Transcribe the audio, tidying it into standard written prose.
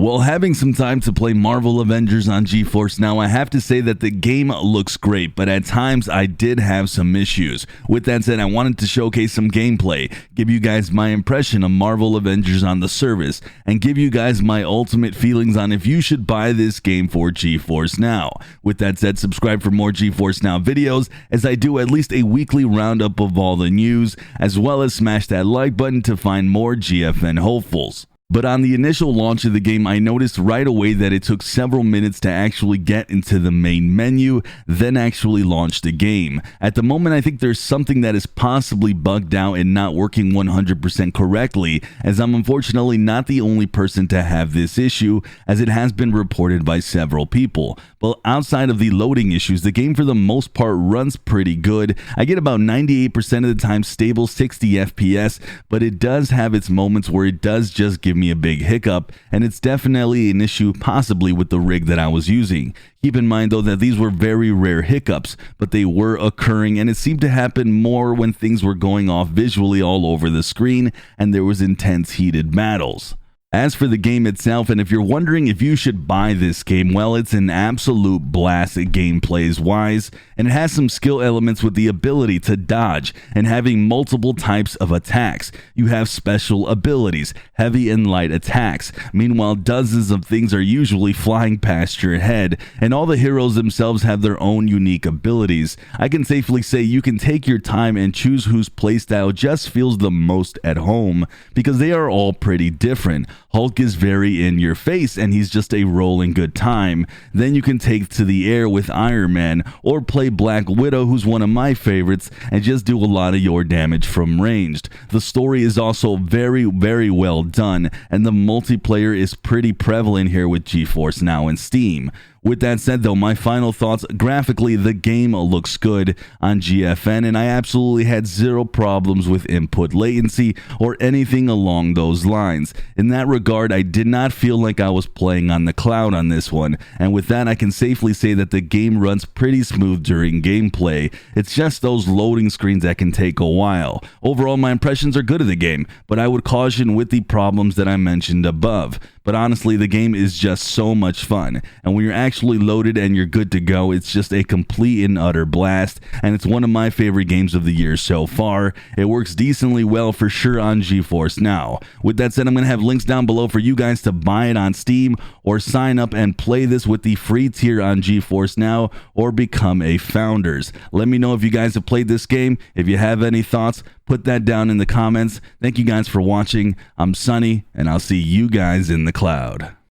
Well, having some time to play Marvel Avengers on Geforce now, I have to say that the game looks great, but at times I did have some issues. With that said, I wanted to showcase some gameplay, give you guys my impression of Marvel Avengers on the service, and give you guys my ultimate feelings on if you should buy this game for Geforce Now. With that said, subscribe for more Geforce Now videos, as I do at least a weekly roundup of all the news, as well as smash that like button to find more GFN hopefuls. But on the initial launch of the game, I noticed right away that it took several minutes to actually get into the main menu, then actually launch the game. At the moment, I think there's something that is possibly bugged out and not working 100% correctly, as I'm unfortunately not the only person to have this issue, as it has been reported by several people. But outside of the loading issues, the game for the most part runs pretty good. I get about 98% of the time stable 60 FPS, but it does have its moments where it does just give me a big hiccup, and it's definitely an issue possibly with the rig that I was using. Keep in mind though that these were very rare hiccups, but they were occurring, and it seemed to happen more when things were going off visually all over the screen and there was intense heated battles. As for the game itself, and if you're wondering if you should buy this game, well, it's an absolute blast gameplays wise, and it has some skill elements with the ability to dodge and having multiple types of attacks. You have special abilities, heavy and light attacks. Meanwhile, dozens of things are usually flying past your head, and all the heroes themselves have their own unique abilities. I can safely say you can take your time and choose whose playstyle just feels the most at home, because they are all pretty different. Hulk is very in your face and he's just a rolling good time. Then you can take to the air with Iron Man, or play Black Widow, who's one of my favorites, and just do a lot of your damage from ranged. The story is also very well done, and the multiplayer is pretty prevalent here with Geforce Now and Steam. With that said though, my final thoughts: graphically, the game looks good on GFN, and I absolutely had zero problems with input latency or anything along those lines. In that regard, I did not feel like I was playing on the cloud on this one, and with that I can safely say that the game runs pretty smooth during gameplay. It's just those loading screens that can take a while. Overall, my impressions are good of the game, but I would caution with the problems that I mentioned above. But honestly, the game is just so much fun, and when you're actually loaded and you're good to go, it's just a complete and utter blast, and it's one of my favorite games of the year so far. It works decently well for sure on Geforce Now. With that said, I'm going to have links down below for you guys to buy it on Steam, or sign up and play this with the free tier on Geforce Now, or become a Founders. Let me know if you guys have played this game. If you have any thoughts, put that down in the comments. Thank you guys for watching. I'm Sunny, and I'll see you guys in the cloud.